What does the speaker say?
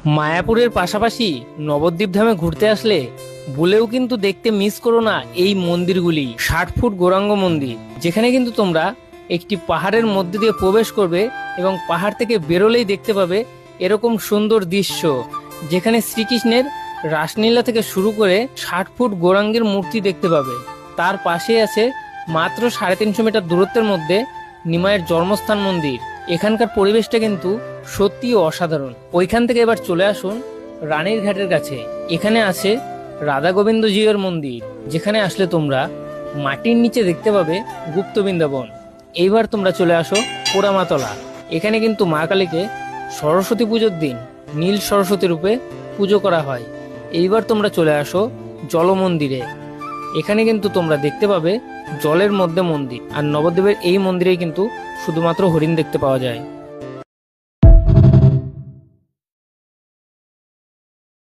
মায়াপুরের পাশাপাশি নবদ্বীপ ধামে ঘুরতে আসলে ভুলেও কিন্তু দেখতে মিস করো না এই মন্দিরগুলি। 60 ফুট গৌরাঙ্গ মন্দির, যেখানে কিন্তু তোমরা একটি পাহাড়ের মধ্যে দিয়ে প্রবেশ করবে এবং পাহাড় থেকে বেরোলেই দেখতে পাবে এরকম সুন্দর দৃশ্য, যেখানে শ্রীকৃষ্ণের রাসলীলা থেকে শুরু করে 60 ফুট গৌরাঙ্গের মূর্তি দেখতে পাবে। তার পাশে আছে মাত্র 350 মিটার দূরত্বের মধ্যে নিমাইয়ের জন্মস্থান মন্দির। এখানকার পরিবেশটা কিন্তু সত্যি অসাধারণ। ওইখান থেকে এবার চলে আসুন রানীর ঘাটের কাছে। এখানে আছে রাধা গোবিন্দ জিউর মন্দির, যেখানে আসলে তোমরা মাটির নিচে দেখতে পাবে গুপ্ত বৃন্দাবন। এইবার তোমরা চলে আসো পোড়ামাতলা। এখানে কিন্তু মা কালীকে সরস্বতী পুজোর দিন নীল সরস্বতী রূপে পুজো করা হয়। এইবার তোমরা চলে আসো জল মন্দিরে। এখানে কিন্তু তোমরা দেখতে পাবে জলের মধ্যে মন্দির, আর নবদ্বীপের এই মন্দিরেই কিন্তু শুধুমাত্র হরিণ দেখতে পাওয়া যায়।